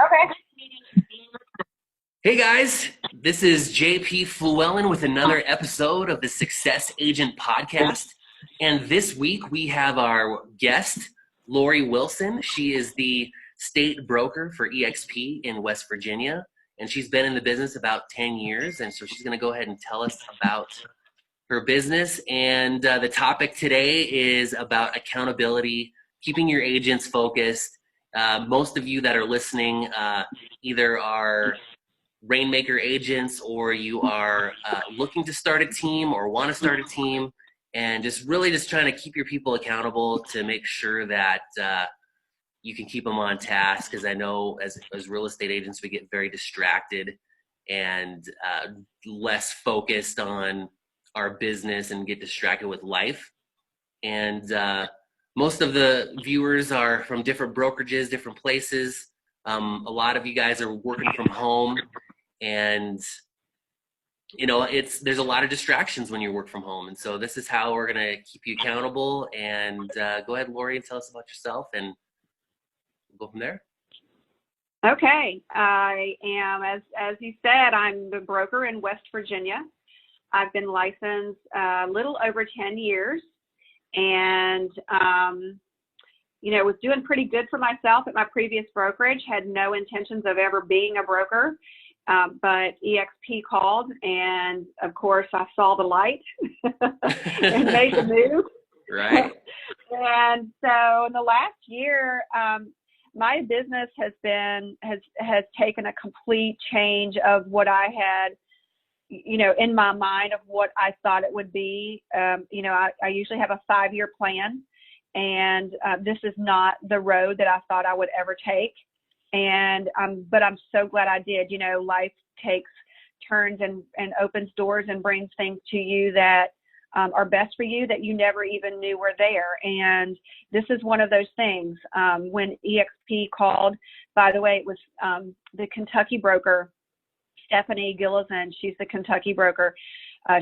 Okay. Hey guys, this is JP Fluellen with another episode of the Success Agent Podcast. And this week we have our guest, Lorre Wilson. She is the state broker for EXP in West Virginia. And she's been in the business about 10 years. And so she's going to go ahead and tell us about her business. And the topic today is about accountability, keeping your agents focused. Most of you that are listening either are Rainmaker agents or you are looking to start a team or want to start a team, and just trying to keep your people accountable to make sure that you can keep them on task. Because I know as real estate agents, we get very distracted and less focused on our business and get distracted with life. And most of the viewers are from different brokerages, different places. A lot of you guys are working from home, and there's a lot of distractions when you work from home. And so this is how we're going to keep you accountable. And go ahead, Lorre, and tell us about yourself, and we'll go from there. Okay. I am, as you said, I'm the broker in West Virginia. I've been licensed a little over 10 years, and was doing pretty good for myself at my previous brokerage. Had no intentions of ever being a broker. But EXP called, and of course I saw the light and made the move. Right. And so in the last year, my business has taken a complete change of what I had, in my mind of what I thought it would be. I usually have a 5-year plan, and this is not the road that I thought I would ever take. But I'm so glad I did. Life takes turns and opens doors and brings things to you that are best for you that you never even knew were there. And this is one of those things. When EXP called, by the way, it was the Kentucky broker, Stephanie Gillison. She's the Kentucky broker.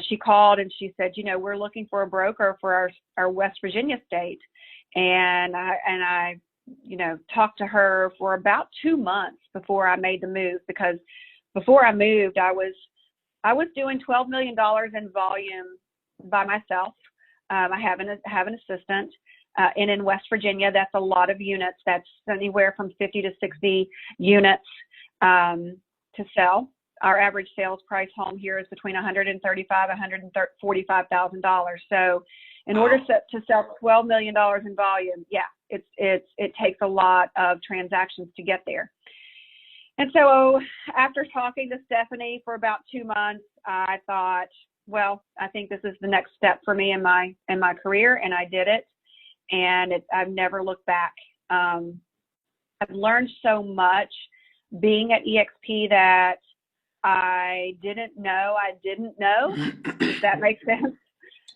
She called and she said, we're looking for a broker for our West Virginia state. And I talked to her for about 2 months before I made the move, because before I moved, I was doing $12 million in volume by myself. I have an assistant, and in West Virginia, that's a lot of units. That's anywhere from 50 to 60 units to sell. Our average sales price home here is between $135,000 and $145,000. So in order to sell $12 million in volume, it takes a lot of transactions to get there. And so after talking to Stephanie for about 2 months, I thought, well, I think this is the next step for me in my career, and I did it. And I've never looked back. I've learned so much being at EXP that I didn't know. If that makes sense.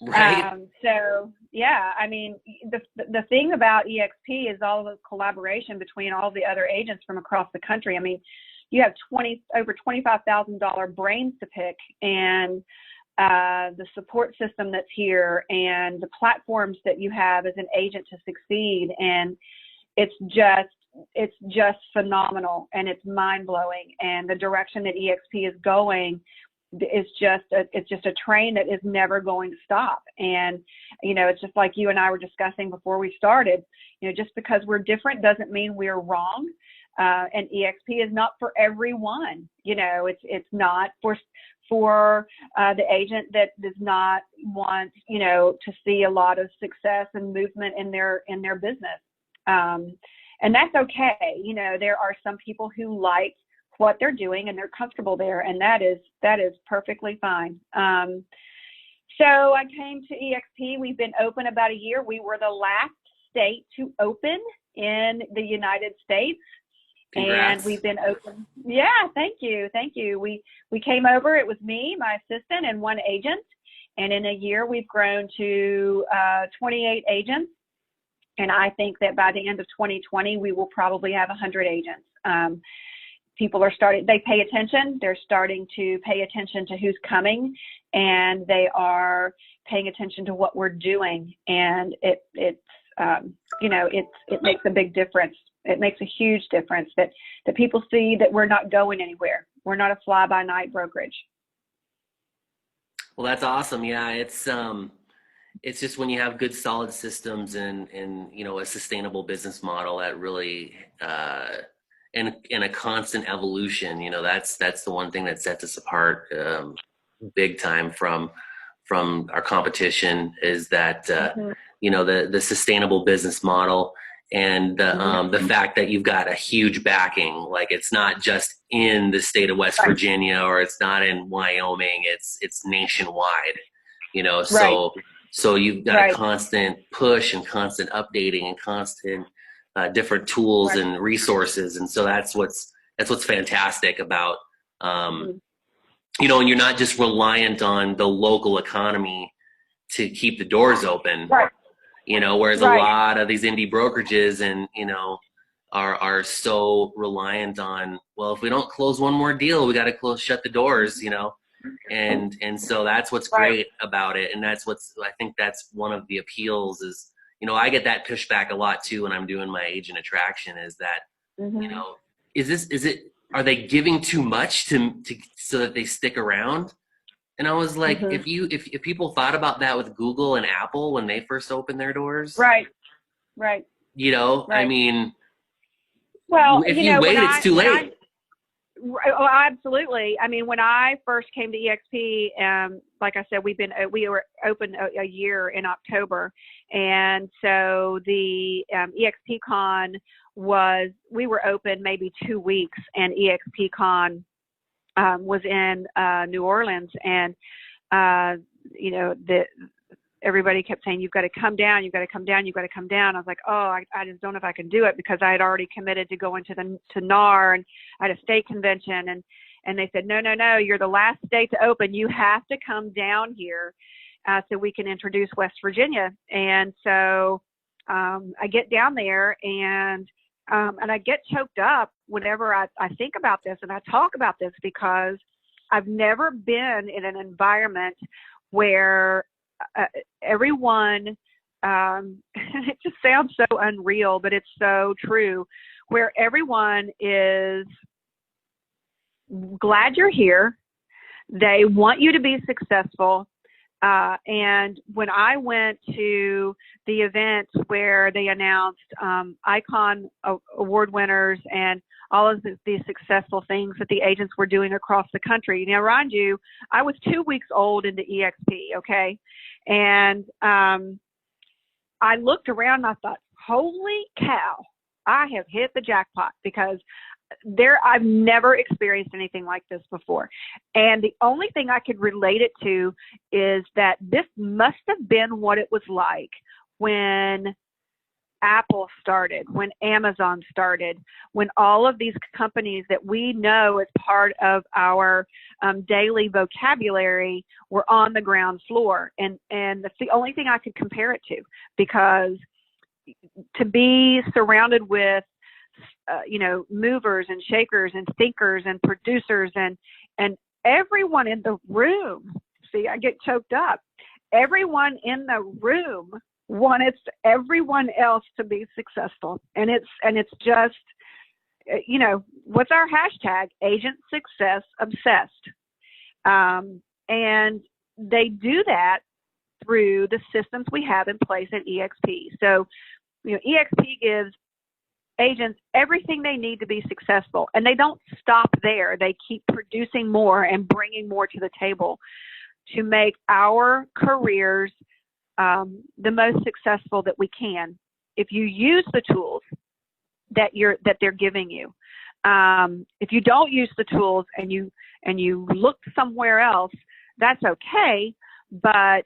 Right. The thing about EXP is all of the collaboration between all the other agents from across the country. I mean, you have over $25,000 brains to pick, and the support system that's here, and the platforms that you have as an agent to succeed. And it's just phenomenal, and it's mind blowing. And the direction that EXP is going it's just a train that is never going to stop. And it's just like you and I were discussing before we started, just because we're different doesn't mean we're wrong. And EXP is not for everyone. It's not for the agent that does not want to see a lot of success and movement in their business, and that's okay. There are some people who like what they're doing and they're comfortable there, and that is perfectly fine. So I came to EXP. We've been open about a year. We were the last state to open in the United States. Congrats. And we've been open. Yeah, thank you. We came over. It was me, my assistant, and one agent. And in a year, we've grown to 28 agents. And I think that by the end of 2020, we will probably have 100 agents. People are they pay attention. They're starting to pay attention to who's coming, and they are paying attention to what we're doing. And it makes a big difference. It makes a huge difference that people see that we're not going anywhere. We're not a fly-by-night brokerage. Well, that's awesome. Yeah, it's just when you have good, solid systems and a sustainable business model that really and a constant evolution. That's the one thing that sets us apart big time from our competition is that the sustainable business model. And the fact that you've got a huge backing, like it's not just in the state of West Virginia or it's not in Wyoming, it's nationwide, so you've got a constant push and constant updating and constant different tools and resources. And so that's what's fantastic about, and you're not just reliant on the local economy to keep the doors open. Whereas a lot of these indie brokerages and, are so reliant on, well, if we don't close one more deal, we got to shut the doors, and so that's what's great about it. And I think that's one of the appeals is, I get that pushback a lot too when I'm doing my agent attraction is that, are they giving too much to so that they stick around? And I was like, if people thought about that with Google and Apple when they first opened their doors, I mean, well, if you wait, it's too late. Absolutely. I mean, when I first came to EXP, like I said, we were open a year in October, and so the EXP Con we were open maybe 2 weeks, and EXP Con was in New Orleans, and everybody kept saying, you've got to come down, you've got to come down, you've got to come down. I was like, I just don't know if I can do it, because I had already committed to going to NAR, and I had a state convention, and they said, no, you're the last state to open. You have to come down here so we can introduce West Virginia. And so I get down there, and I get choked up whenever I think about this and I talk about this, because I've never been in an environment where everyone, it just sounds so unreal, but it's so true, where everyone is glad you're here. They want you to be successful. And when I went to the event where they announced Icon award winners and all of the successful things that the agents were doing across the country. Now, mind you, I was 2 weeks old into EXP, okay? And I looked around and I thought, holy cow, I have hit the jackpot, because I've never experienced anything like this before. And the only thing I could relate it to is that this must have been what it was like when Apple started, when Amazon started, when all of these companies that we know as part of our daily vocabulary were on the ground floor. And that's the only thing I could compare it to, because to be surrounded with movers and shakers and thinkers and producers and everyone in the room. See, I get choked up. Everyone in the room wanted everyone else to be successful. And it's just, what's our hashtag? Agent Success Obsessed. And they do that through the systems we have in place at EXP. So, EXP gives agents everything they need to be successful, and they don't stop there. They keep producing more and bringing more to the table to make our careers the most successful that we can. If you use the tools that they're giving you, if you don't use the tools and you look somewhere else, that's okay. But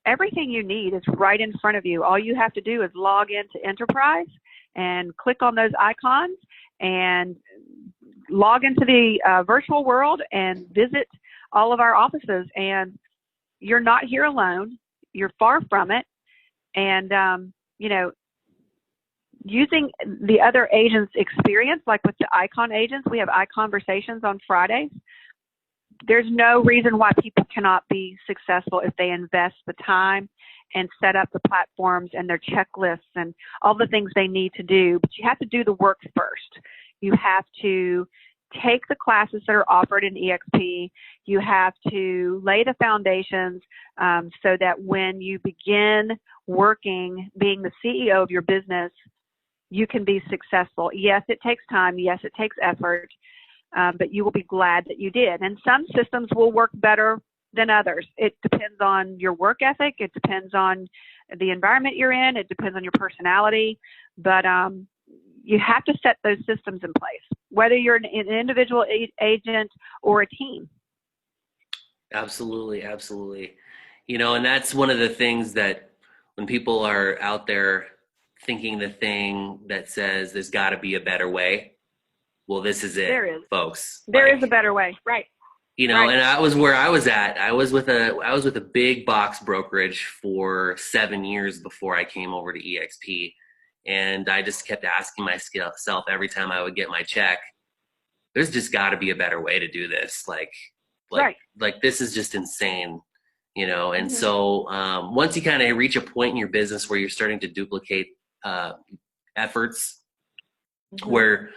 everything you need is right in front of you. All you have to do is log into Enterprise and click on those icons and log into the virtual world and visit all of our offices. And you're not here alone. You're far from it. And, using the other agents' experience, like with the Icon agents, we have iConversations on Fridays. There's no reason why people cannot be successful if they invest the time and set up the platforms and their checklists and all the things they need to do. But you have to do the work first. You have to take the classes that are offered in EXP. You have to lay the foundations so that when you begin working, being the CEO of your business, you can be successful. Yes, it takes time. Yes, it takes effort, but you will be glad that you did. And some systems will work better than others. It depends on your work ethic. It depends on the environment you're in. It depends on your personality. But you have to set those systems in place, whether you're an individual agent or a team. Absolutely, absolutely. And that's one of the things that when people are out there thinking the thing that says there's got to be a better way, well, this is it, there is. folks. There is a better way, right? Right. And I was where I was at. I was with a big box brokerage for 7 years before I came over to EXP. And I just kept asking myself every time I would get my check, there's just got to be a better way to do this. Like this is just insane, And so once you kind of reach a point in your business where you're starting to duplicate efforts, where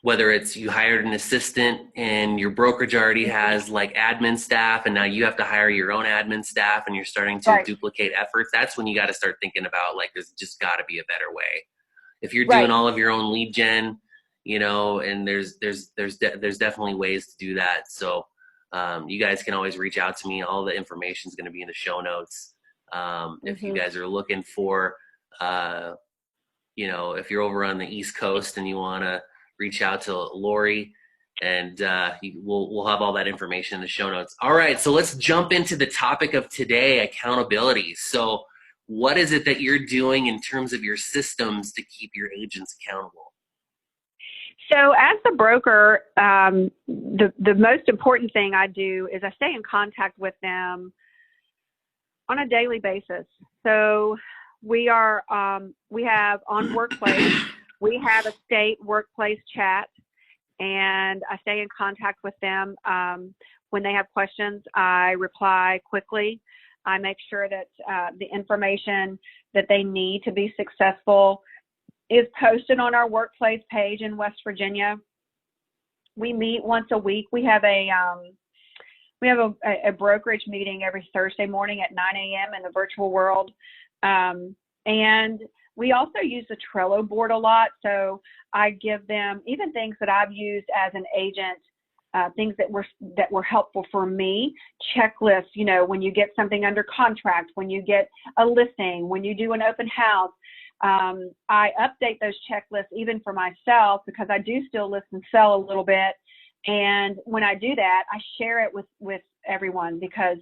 whether it's you hired an assistant and your brokerage already has like admin staff and now you have to hire your own admin staff and you're starting to duplicate efforts, that's when you got to start thinking about like, there's just got to be a better way. If you're doing all of your own lead gen, and there's definitely ways to do that. So you guys can always reach out to me. All the information is going to be in the show notes. If you guys are looking for, if you're over on the East Coast and you want to reach out to Lorre, and we'll have all that information in the show notes. All right, so let's jump into the topic of today, accountability. So what is it that you're doing in terms of your systems to keep your agents accountable? So as the broker, the most important thing I do is I stay in contact with them on a daily basis. So we have on Workplace, we have a state workplace chat, and I stay in contact with them. When they have questions, I reply quickly. I make sure that the information that they need to be successful is posted on our workplace page in West Virginia. We meet once a week. We have a brokerage meeting every Thursday morning at 9 a.m. in the virtual world. And we also use the Trello board a lot. So I give them even things that I've used as an agent, things that were helpful for me, checklists, when you get something under contract, when you get a listing, when you do an open house. I update those checklists even for myself because I do still list and sell a little bit. And when I do that, I share it with everyone because,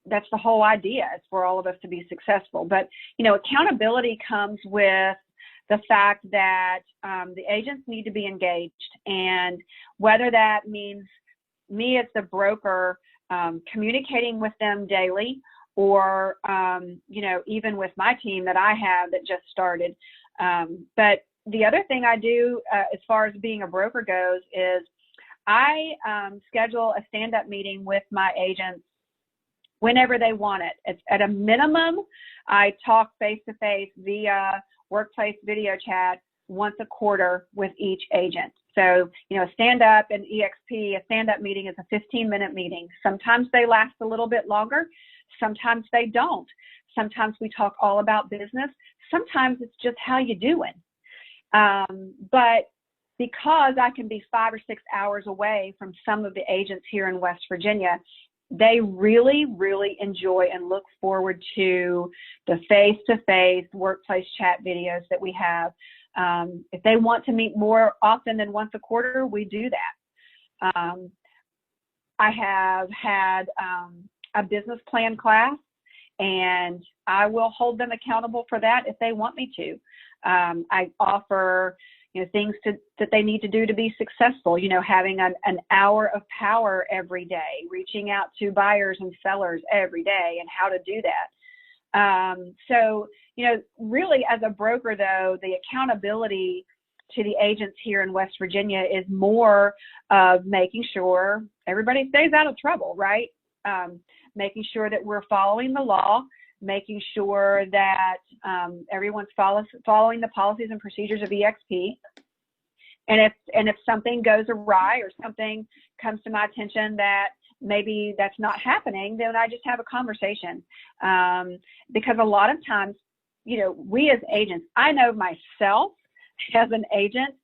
that's the whole idea. It's for all of us to be successful. But, accountability comes with the fact that the agents need to be engaged. And whether that means me as the broker communicating with them daily or, even with my team that I have that just started. But the other thing I do as far as being a broker goes is I schedule a stand-up meeting with my agents whenever they want it. It's at a minimum, I talk face-to-face via workplace video chat once a quarter with each agent. So, a stand-up in EXP, a stand-up meeting is a 15-minute meeting. Sometimes they last a little bit longer. Sometimes they don't. Sometimes we talk all about business. Sometimes it's just how you doing. But because I can be 5 or 6 hours away from some of the agents here in West Virginia, they really, really enjoy and look forward to the face-to-face workplace chat videos that we have. If they want to meet more often than once a quarter, we do that. I have had a business plan class, and I will hold them accountable for that if they want me to. I offer things that they need to do to be successful, having an hour of power every day, reaching out to buyers and sellers every day and how to do that. So, really as a broker though, the accountability to the agents here in West Virginia is more of making sure everybody stays out of trouble, right? making sure that we're following the law, making sure that everyone's following the policies and procedures of EXP. And if something goes awry or something comes to my attention that maybe that's not happening, then I just have a conversation. Because a lot of times, you know, we as agents, I know myself as an agent,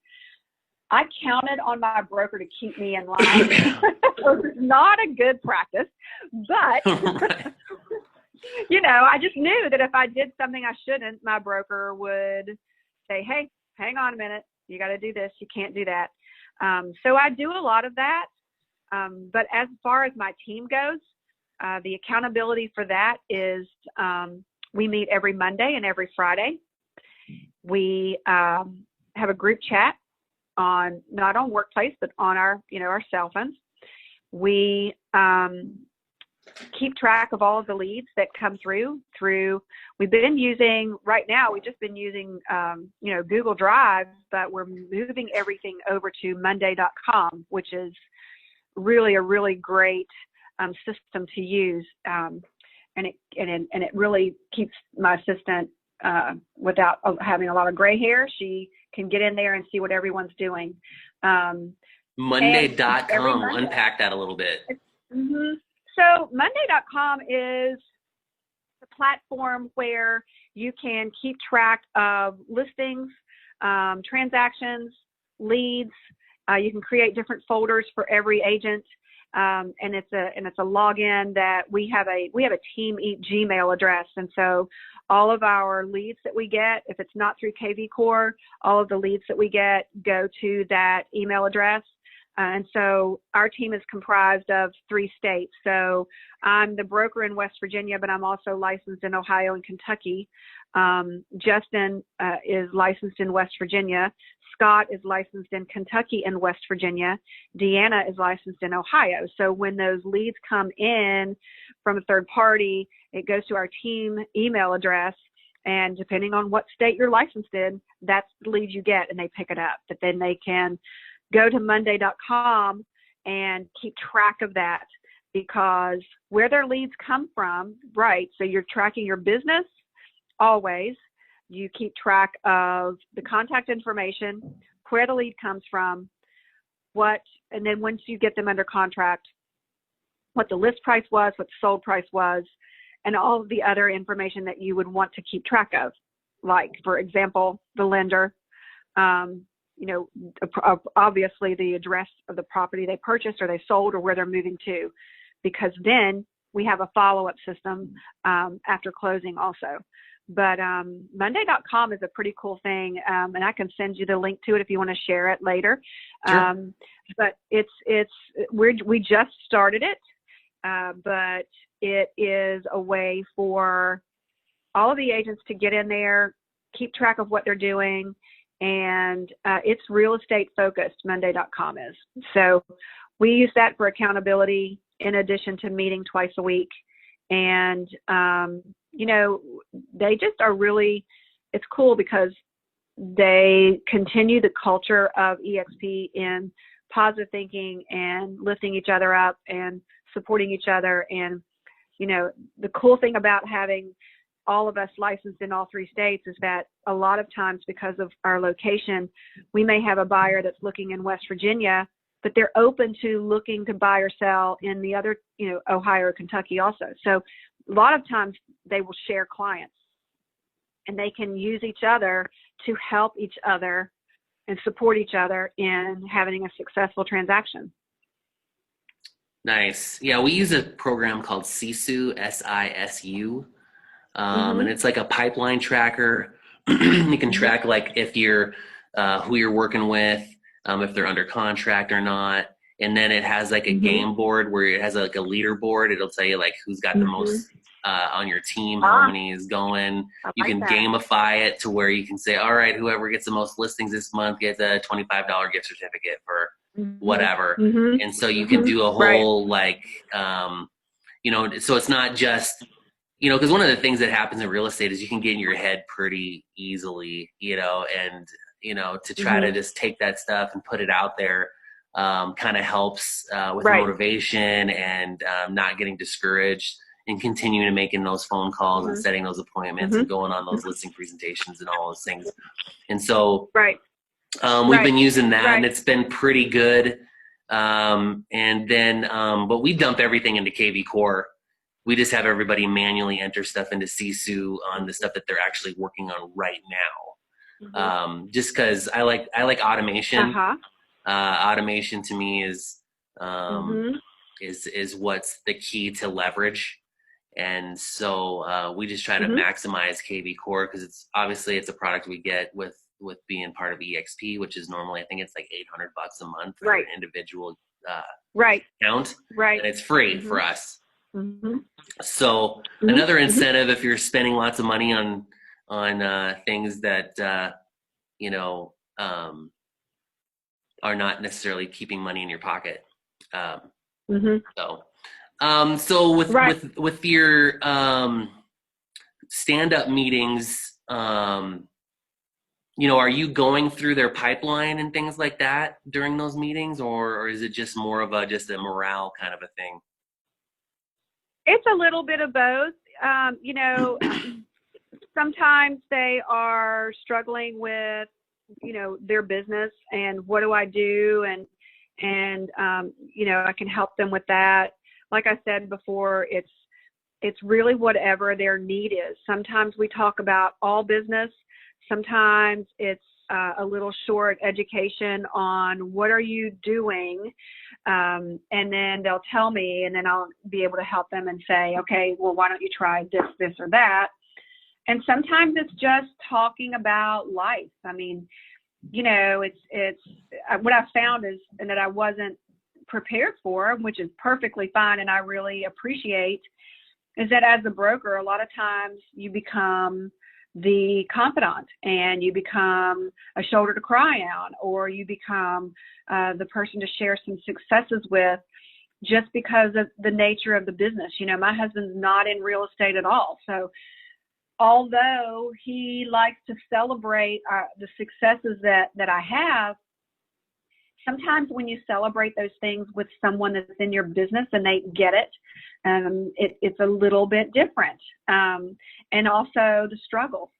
I counted on my broker to keep me in line. So it's not a good practice, but you know, I just knew that if I did something I shouldn't, my broker would say, hey, hang on a minute. You got to do this. You can't do that. So I do a lot of that. But as far as my team goes, the accountability for that is we meet every Monday and every Friday. We have a group chat on, not on Workplace, but on our, you know, our cell phones. We keep track of all of the leads that come through. We've been using, right now, we've just been using, you know, Google Drive, but we're moving everything over to monday.com, which is really a really great system to use. And it really keeps my assistant without having a lot of gray hair. She can get in there and see what everyone's doing. Monday.com, unpack that a little bit. So monday.com is the platform where you can keep track of listings, transactions, leads. You can create different folders for every agent. And it's a login that we have a team Gmail address. And so all of our leads that we get, if it's not through KV Core, all of the leads that we get go to that email address. And so our team is comprised of 3 states. So I'm the broker in West Virginia, but I'm also licensed in Ohio and Kentucky. Justin is licensed in West Virginia. Scott is licensed in Kentucky and West Virginia. Deanna is licensed in Ohio. So when those leads come in from a third party, it goes to our team email address. And depending on what state you're licensed in, that's the lead you get, and they pick it up. But then they can go to monday.com and keep track of that, because where their leads come from, right? So you're tracking your business always. You keep track of the contact information, where the lead comes from, and then once you get them under contract, what the list price was, what the sold price was, and all of the other information that you would want to keep track of. Like, for example, the lender, you know, obviously the address of the property they purchased or they sold or where they're moving to, because then we have a follow-up system after closing also. But monday.com is a pretty cool thing, and I can send you the link to it if you want to share it later. Sure. But we just started it, but it is a way for all of the agents to get in there, keep track of what they're doing, and it's real estate focused. Monday.com is. So we use that for accountability in addition to meeting twice a week. And, you know, they just are really, it's cool because they continue the culture of EXP in positive thinking and lifting each other up and supporting each other. And, you know, the cool thing about having all of us licensed in all 3 states is that a lot of times, because of our location, we may have a buyer that's looking in West Virginia, but they're open to looking to buy or sell in the other, you know, Ohio or Kentucky also. So a lot of times they will share clients, and they can use each other to help each other and support each other in having a successful transaction. Nice. Yeah, we use a program called Sisu, SISU. And it's like a pipeline tracker. You can track like if you're who you're working with, if they're under contract or not. And then it has like a game board where it has like a leaderboard. It'll tell you like who's got the most on your team, how many is going. You can gamify it to where you can say, all right, whoever gets the most listings this month gets a $25 gift certificate for whatever. And so you can do a whole like, you know, so it's not just, you know, because one of the things that happens in real estate is you can get in your head pretty easily, you know, and, you know, to try to just take that stuff and put it out there. kind of helps with Right. motivation and not getting discouraged and continuing to making those phone calls and setting those appointments and going on those listing presentations and all those things. And so Right. we've been using that, and Right. it's been pretty good. And then, but we dump everything into KV Core. We just have everybody manually enter stuff into Sisu on the stuff that they're actually working on right now. Just because I like automation. Automation to me is what's the key to leverage. And so we just try to maximize KV Core because it's a product we get with being part of EXP, which is normally, I think it's like $800 a month for an individual account. And it's free for us. So another incentive, if you're spending lots of money on things that, you know, are not necessarily keeping money in your pocket. So with your stand-up meetings, you know, are you going through their pipeline and things like that during those meetings, or is it just more of just a morale kind of a thing? It's a little bit of both. You know, sometimes they are struggling with, you know, their business and what do I do? And you know, I can help them with that. Like I said before, it's really whatever their need is. Sometimes we talk about all business. Sometimes it's a little short education on what are you doing, and then they'll tell me, and then I'll be able to help them and say, okay, well, why don't you try this, or that? And sometimes it's just talking about life. I mean, you know, it's what I found is, and that I wasn't prepared for, which is perfectly fine, and I really appreciate, is that as a broker, a lot of times you become the confidant and you become a shoulder to cry on, or you become the person to share some successes with just because of the nature of the business. You know, my husband's not in real estate at all. So although he likes to celebrate the successes that I have, sometimes when you celebrate those things with someone that's in your business and they get it, it's a little bit different. And also the struggle,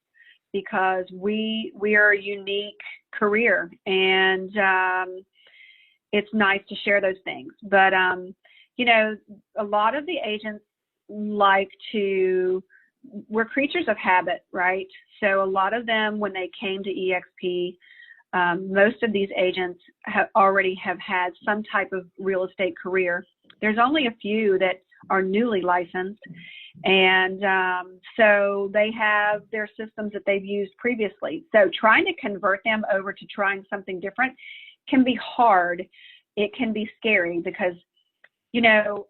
because we are a unique career, and it's nice to share those things. But, you know, a lot of the agents we're creatures of habit, right? So a lot of them, when they came to EXP, most of these agents already have had some type of real estate career. There's only a few that are newly licensed, and so they have their systems that they've used previously. So trying to convert them over to trying something different can be hard. It can be scary because, you know,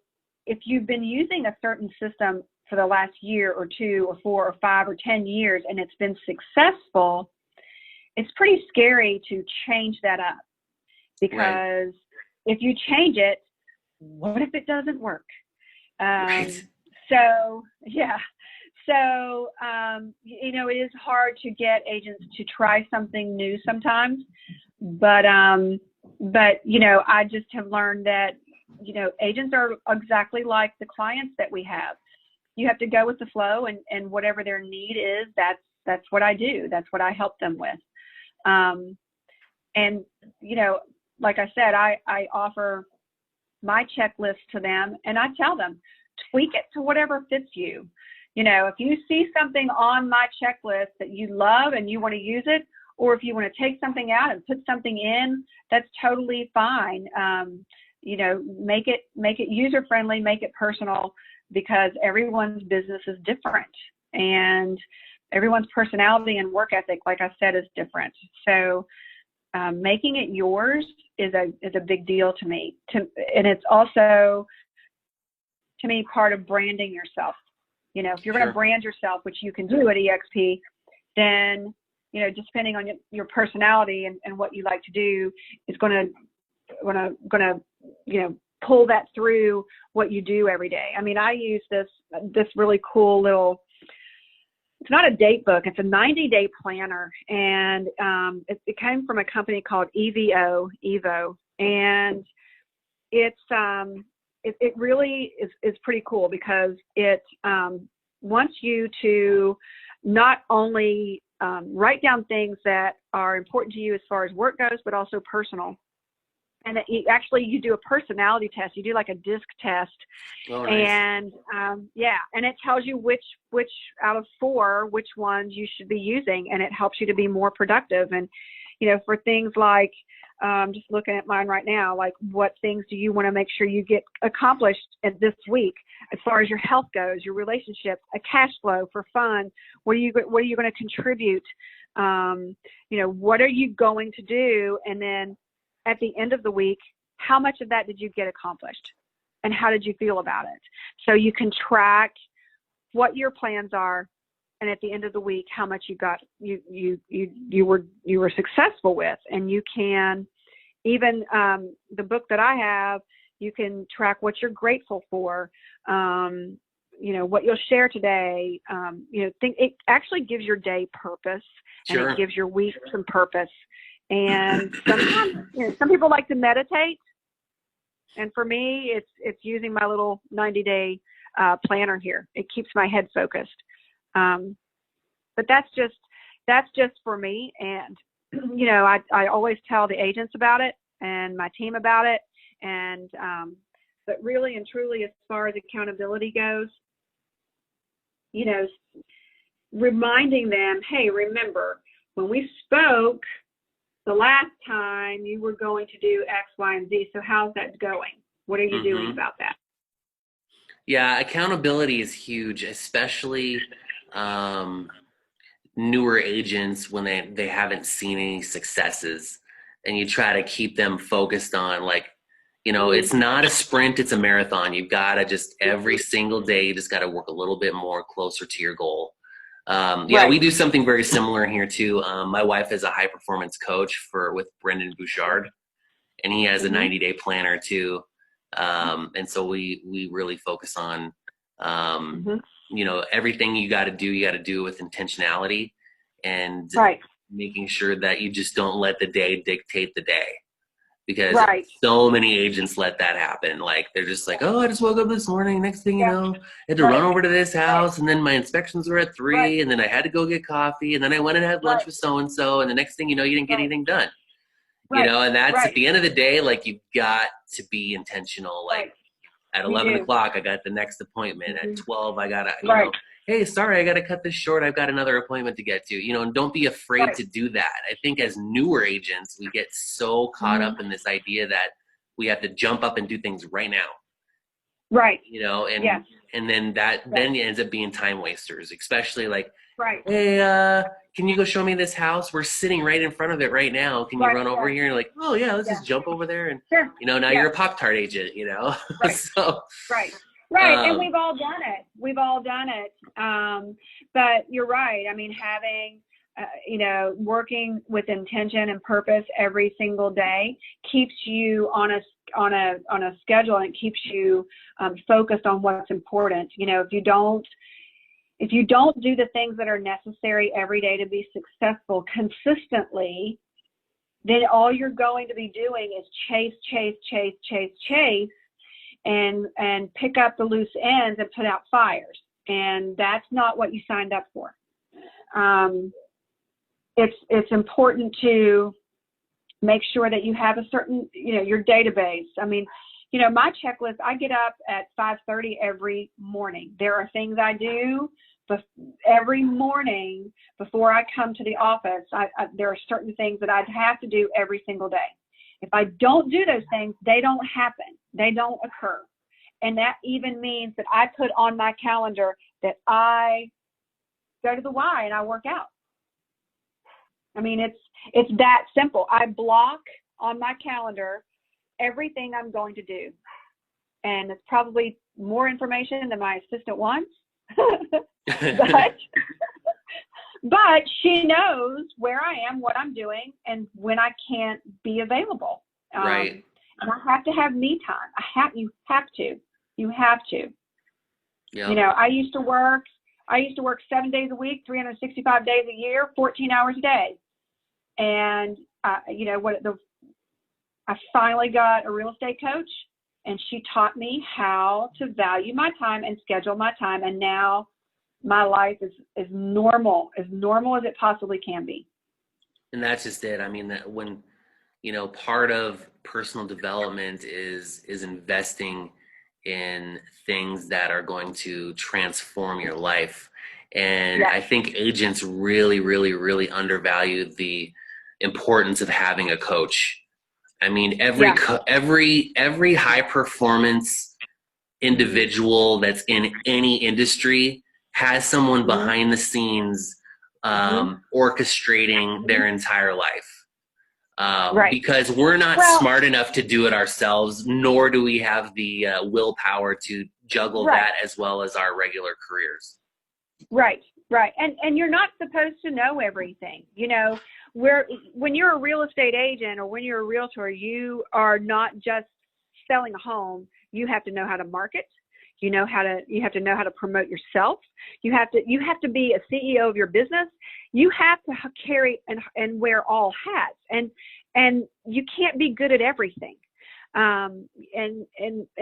if you've been using a certain system for the last year or 2 or 4 or 5 or 10 years and it's been successful, it's pretty scary to change that up, because if you change it, what if it doesn't work? So, yeah. So, you know, it is hard to get agents to try something new sometimes, but, you know, I just have learned that, you know, agents are exactly like the clients that we have. You have to go with the flow, and whatever their need is, that's what I do. That's what I help them with. And, you know, like I said, I offer my checklist to them, and I tell them, tweak it to whatever fits you. You know, if you see something on my checklist that you love and you want to use it, or if you want to take something out and put something in, that's totally fine. You know, make it user friendly, make it personal, because everyone's business is different, and everyone's personality and work ethic, like I said, is different. So making it yours is a big deal to me. And it's also, to me, part of branding yourself. You know, if you're going to brand yourself, which you can do at EXP, then, you know, just depending on your personality and what you like to do, is going to, you know, pull that through what you do every day. I mean, I use this really cool little, it's not a date book, it's a 90-day planner. And it came from a company called Evo, And it really is pretty cool because it wants you to not only write down things that are important to you as far as work goes, but also personal. And you do a personality test. You do like a disc test. Oh, nice. And and it tells you which out of 4, which ones you should be using, and it helps you to be more productive. And, for things like, just looking at mine right now, like what things do you want to make sure you get accomplished this week as far as your health goes, your relationships, a cash flow for fun, what are you going to contribute? What are you going to do? And then at the end of the week, how much of that did you get accomplished and how did you feel about it? So you can track what your plans are, and at the end of the week, how much you were successful with. And you can even, the book that I have, you can track what you're grateful for, what you'll share today. It actually gives your day purpose. Sure. And it gives your week some purpose. And sometimes, some people like to meditate, and for me, it's using my little 90-day planner here. It keeps my head focused. But that's just for me. And I always tell the agents about it and my team about it. And but really and truly, as far as accountability goes, reminding them, hey, remember when we spoke the last time, you were going to do X, Y, and Z. So how's that going? What are you doing about that? Yeah, accountability is huge, especially newer agents when they haven't seen any successes, and you try to keep them focused on, like, it's not a sprint, it's a marathon. You've got to just every single day, you just got to work a little bit more closer to your goal. Right. We do something very similar here too. My wife is a high performance coach with Brendan Bouchard, and he has a 90-day planner too. And so we really focus on, everything you got to do with intentionality, and making sure that you just don't let the day dictate the day, because so many agents let that happen. Like, they're just like, oh, I just woke up this morning. Next thing you know, I had to run over to this house, and then my inspections were at 3, and then I had to go get coffee, and then I went and had lunch with so-and-so, and the next thing you know, you didn't get anything done. And that's at the end of the day, like, you've got to be intentional. Like, at 11 o'clock, I got the next appointment. At 12, I got to, hey, sorry, I got to cut this short. I've got another appointment to get to, and don't be afraid to do that. I think as newer agents, we get so caught up in this idea that we have to jump up and do things right now. Right. And then that then ends up being time wasters, especially like, hey, can you go show me this house? We're sitting right in front of it right now. Can you run over here? And like, oh yeah, let's just jump over there. And now you're a Pop-Tart agent, so. And we've all done it. But you're right. I mean, having, working with intention and purpose every single day keeps you on a schedule, and it keeps you focused on what's important. If you don't do the things that are necessary every day to be successful consistently, then all you're going to be doing is chase, and pick up the loose ends and put out fires. And that's not what you signed up for. It's important to make sure that you have a certain, your database. I mean, my checklist, I get up at 5:30 every morning. There are things I do every morning before I come to the office. There are certain things that I'd have to do every single day. If I don't do those things, they don't happen. They don't occur. And that even means that I put on my calendar that I go to the Y and I work out. I mean, it's that simple. I block on my calendar everything I'm going to do. And it's probably more information than my assistant wants. But she knows where I am, what I'm doing, and when I can't be available. Right. And I have to have me time. You have to. Yeah. I used to work 7 days a week, 365 days a year, 14 hours a day. And I finally got a real estate coach, and she taught me how to value my time and schedule my time. And now my life is normal as it possibly can be. And that's just it. I mean, that when, part of personal development is investing in things that are going to transform your life. And I think agents really, really, really undervalue the importance of having a coach. I mean, every high performance individual that's in any industry has someone behind the scenes orchestrating their entire life. Because we're not smart enough to do it ourselves, nor do we have the willpower to juggle that as well as our regular careers. Right. And you're not supposed to know everything. When you're a real estate agent or when you're a realtor, you are not just selling a home. You have to know how to market. You have to know how to promote yourself. You have to be a CEO of your business. You have to carry and wear all hats, and you can't be good at everything. And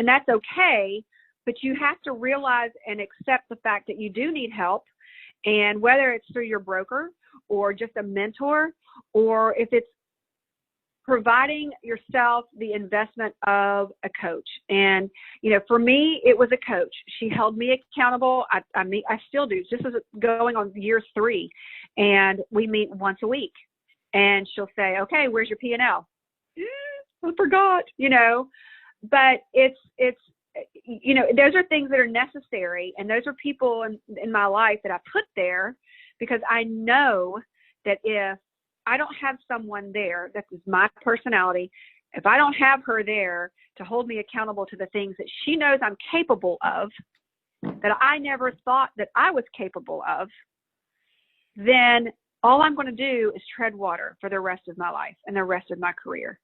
that's okay, but you have to realize and accept the fact that you do need help. And whether it's through your broker or just a mentor, or if it's providing yourself the investment of a coach. And, for me, it was a coach. She held me accountable. I still do. This is going on year 3. And we meet once a week. And she'll say, okay, where's your P&L? I forgot, but it's those are things that are necessary. And those are people in my life that I put there because I know that if I don't have someone there, that is my personality, if I don't have her there to hold me accountable to the things that she knows I'm capable of, that I never thought that I was capable of, then all I'm going to do is tread water for the rest of my life and the rest of my career.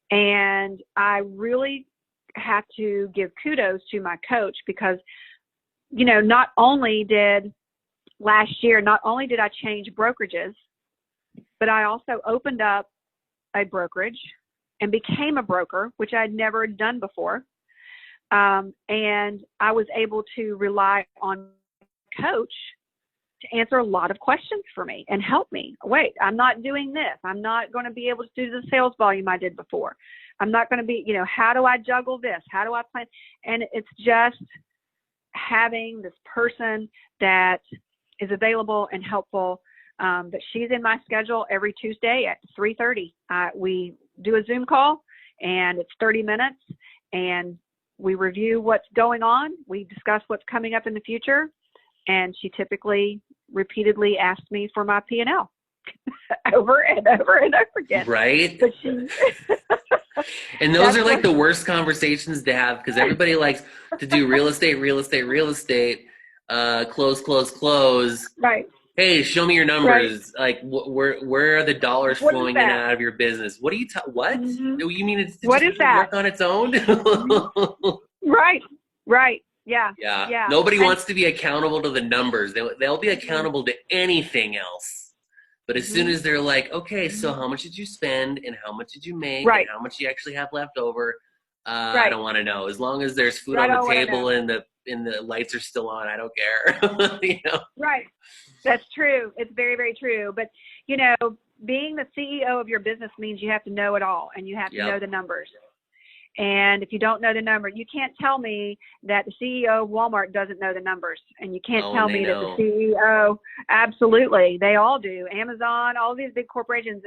And I really have to give kudos to my coach because, not only did I change brokerages, but I also opened up a brokerage and became a broker, which I'd never done before. And I was able to rely on a coach to answer a lot of questions for me and help me. Wait, I'm not doing this. I'm not going to be able to do the sales volume I did before. I'm not going to be, how do I juggle this? How do I plan? And it's just having this person that is available and helpful. But she's in my schedule every Tuesday at 3:30. We do a Zoom call, and it's 30 minutes, and we review what's going on. We discuss what's coming up in the future, and she typically repeatedly asks me for my P&L over and over and over again. Right. But she and those are like the worst conversations to have because everybody likes to do real estate, close. Right. Hey, show me your numbers. Right. Like, where are the dollars flowing in and out of your business? What do you what? Mm-hmm. You mean it's what just is that? Work on its own? Right. Yeah. Nobody wants to be accountable to the numbers. They'll be accountable to anything else. But as soon as they're like, okay, so how much did you spend and how much did you make and how much you actually have left over? I don't want to know. As long as there's food on the table and the lights are still on, I don't care. Right. That's true. It's very, very true. But, being the CEO of your business means you have to know it all and you have to know the numbers. And if you don't know the number, you can't tell me that the CEO of Walmart doesn't know the numbers. And you can't tell me that the CEO, absolutely, they all do. Amazon, all these big corporations.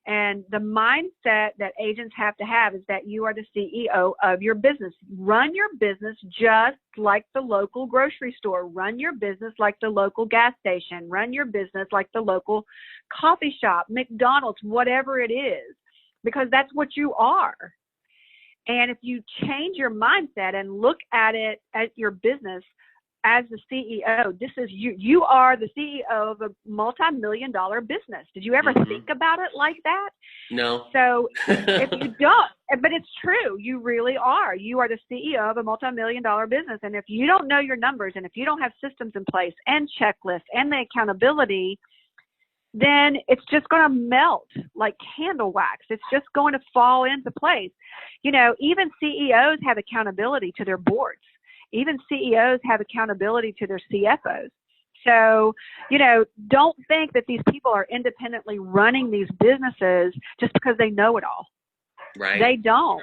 And the mindset that agents have to have is that you are the CEO of your business. Run your business just like the local grocery store. Run your business like the local gas station. Run your business like the local coffee shop, McDonald's, whatever it is, because that's what you are. And if you change your mindset and look at it as your business as the CEO, this is you. You are the CEO of a multi-million-dollar business. Did you ever think about it like that? No. So if you don't, but it's true, you really are. You are the CEO of a multi-million-dollar business. And if you don't know your numbers and if you don't have systems in place and checklists and the accountability, then it's just going to melt like candle wax. It's just going to fall into place. You know, even CEOs have accountability to their boards. Even CEOs have accountability to their CFOs. So, you know, don't think that these people are independently running these businesses just because they know it all. Right. They don't.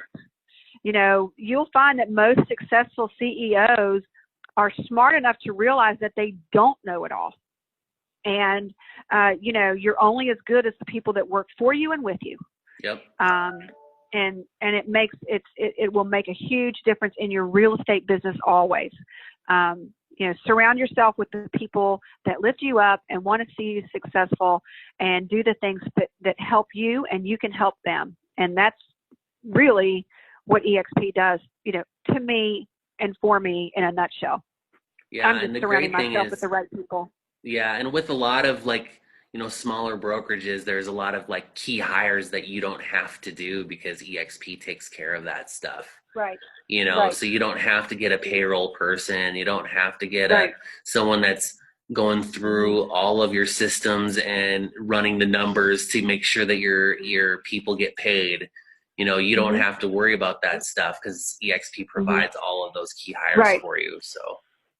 You know, you'll find that most successful CEOs are smart enough to realize that they don't know it all. And, you know, you're only as good as the people that work for you and with you. Yep. And it will make a huge difference in your real estate business always. You know, surround yourself with the people that lift you up and want to see you successful and do the things that help you and you can help them. And that's really what EXP does, you know, to me and for me in a nutshell. Yeah. I'm just surrounding myself with the right people. Yeah. And with a lot of like, you know, smaller brokerages, there's a lot of like key hires that you don't have to do because EXP takes care of that stuff. Right. You know, right. So you don't have to get a payroll person. You don't have to get right. someone that's going through all of your systems and running the numbers to make sure that your people get paid. You know, you don't have to worry about that stuff because EXP provides all of those key hires for you. So.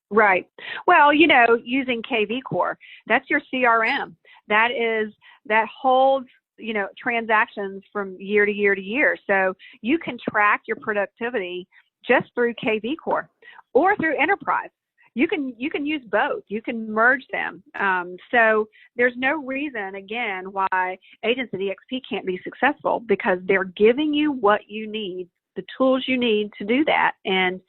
Right. Well, you know, using KV Core, that's your CRM. That holds, you know, transactions from year to year to year. So you can track your productivity just through KV Core or through Enterprise. You can use both. You can merge them. So there's no reason, again, why agents at EXP can't be successful because they're giving you what you need, the tools you need to do that. And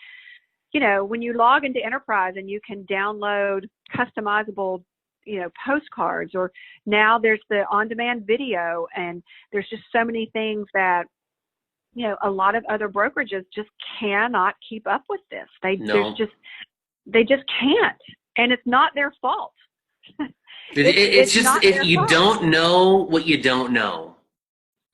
you know, when you log into Enterprise and you can download customizable, you know, postcards, or now there's the on-demand video, and there's just so many things that, you know, a lot of other brokerages just cannot keep up with this. They just can't, and it's not their fault. It's just you don't know what you don't know.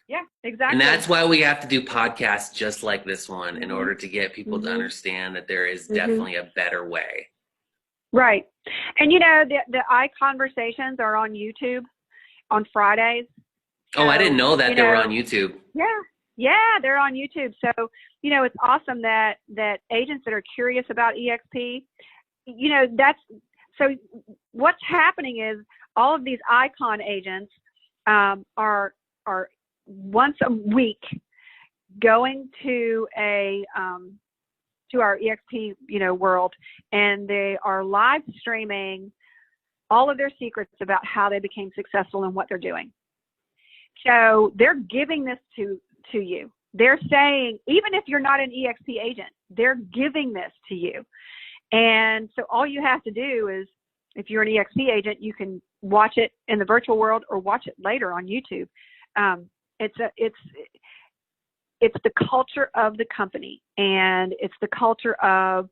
Yeah, exactly. And that's why we have to do podcasts just like this one in order to get people to understand that there is definitely a better way. Right. And, you know, the iConversations are on YouTube on Fridays. So, I didn't know that they were on YouTube. Yeah, they're on YouTube. So, you know, it's awesome that agents that are curious about EXP, you know, so what's happening is all of these icon agents are once a week going to our EXP, you know, world, and they are live streaming all of their secrets about how they became successful and what they're doing. So they're giving this to you. They're saying, even if you're not an EXP agent, they're giving this to you. And so all you have to do is, if you're an EXP agent, you can watch it in the virtual world or watch it later on YouTube. It's the culture of the company, and it's the culture of,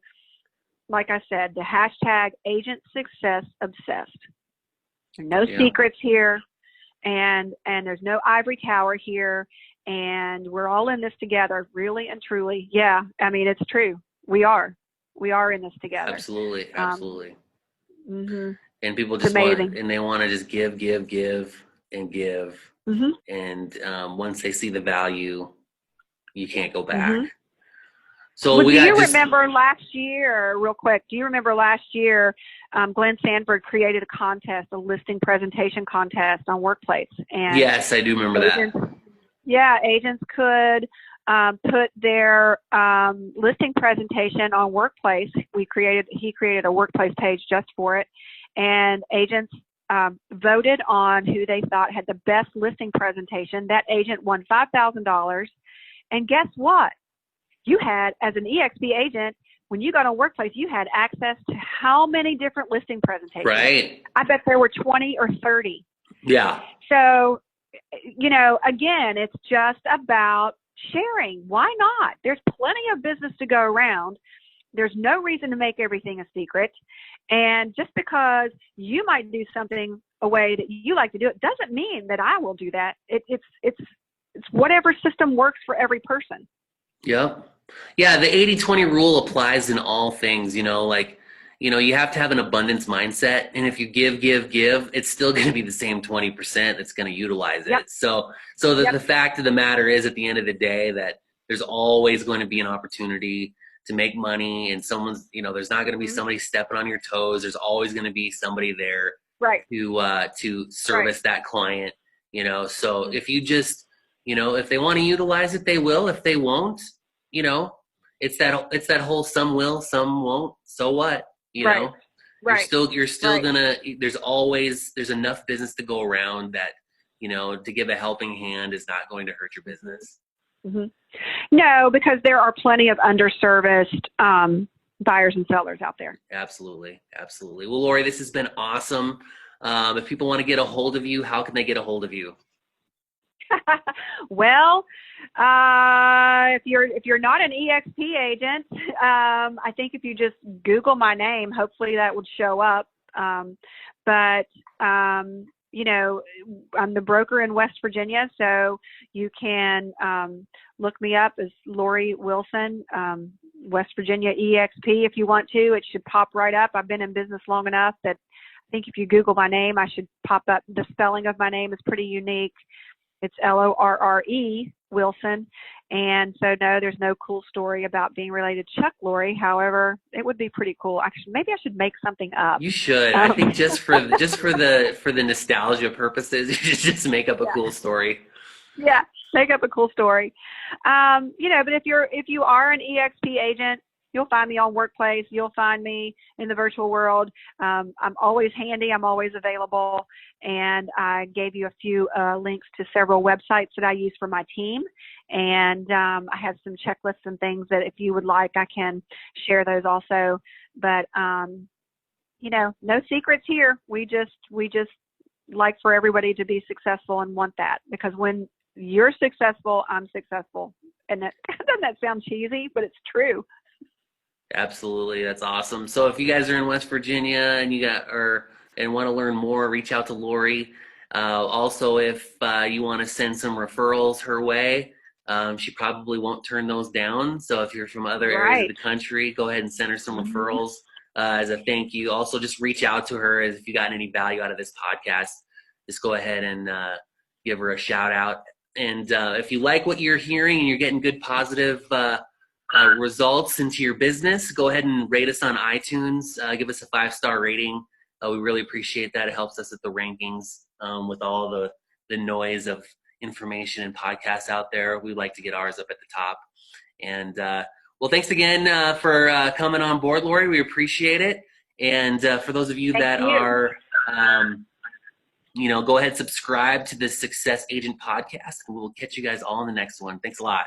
like I said, the hashtag agent success obsessed. No secrets here, and there's no ivory tower here, and we're all in this together, really and truly. Yeah, I mean, it's true. We are in this together. Absolutely. And people just want to just give and give. And once they see the value, you can't go back. So do you remember last year, real quick, Glenn Sanford created a contest, a listing presentation contest on Workplace. And yes, I do remember that. Yeah, agents could put their listing presentation on Workplace. He created a Workplace page just for it, and agents voted on who they thought had the best listing presentation. That agent won $5,000. And guess what? You had, as an EXP agent, when you got on Workplace, you had access to how many different listing presentations? Right. I bet there were 20 or 30. Yeah. So, you know, again, it's just about sharing. Why not? There's plenty of business to go around. There's no reason to make everything a secret. And just because you might do something a way that you like to do it doesn't mean that I will do that. It's whatever system works for every person. Yep. Yeah, the 80-20 rule applies in all things, you know, like, you have to have an abundance mindset. And if you give, it's still going to be the same 20% that's going to utilize it. Yep. So the fact of the matter is, at the end of the day, that there's always going to be an opportunity to make money, and someone's, there's not going to be somebody stepping on your toes. There's always going to be somebody there to service that client, so if you just, if they want to utilize it, they will. If they won't, it's that whole some will, some won't. So what? You're still gonna, there's enough business to go around that, to give a helping hand is not going to hurt your business. Mm-hmm. No, because there are plenty of underserviced buyers and sellers out there. Absolutely. Well, Lorre, this has been awesome. If people want to get a hold of you, how can they get a hold of you? Well, if you're not an EXP agent, I think if you just Google my name, hopefully that would show up. But I'm the broker in West Virginia, so you can look me up as Lorre Wilson, West Virginia EXP if you want to. It should pop right up. I've been in business long enough that I think if you Google my name, I should pop up. The spelling of my name is pretty unique. It's Lorre Wilson. And so, no, there's no cool story about being related to Chuck Lorre. However, it would be pretty cool. Actually, maybe I should make something up. You should. I think just for the nostalgia purposes, you should just make up a cool story. Yeah, make up a cool story. But if you are an EXP agent, you'll find me on Workplace. You'll find me in the virtual world. I'm always handy. I'm always available. And I gave you a few links to several websites that I use for my team. And I have some checklists and things that if you would like, I can share those also. But, no secrets here. We just like for everybody to be successful and want that. Because when you're successful, I'm successful. And doesn't that sound cheesy, but it's true. Absolutely. That's awesome. So if you guys are in West Virginia and and want to learn more, reach out to Lorre. Also, if you want to send some referrals her way, she probably won't turn those down. So if you're from other areas of the country, go ahead and send her some referrals as a thank you. Also, just reach out to her if you got any value out of this podcast. Just go ahead and give her a shout out. And if you like what you're hearing and you're getting good positive results into your business, go ahead and rate us on iTunes. Give us a 5-star rating. We really appreciate that. It helps us at the rankings with all the noise of information and podcasts out there. We like to get ours up at the top. And well, thanks again for coming on board, Lorre. We appreciate it. And for those of you are, go ahead, subscribe to the Success Agent Podcast, and we'll catch you guys all in the next one. Thanks a lot.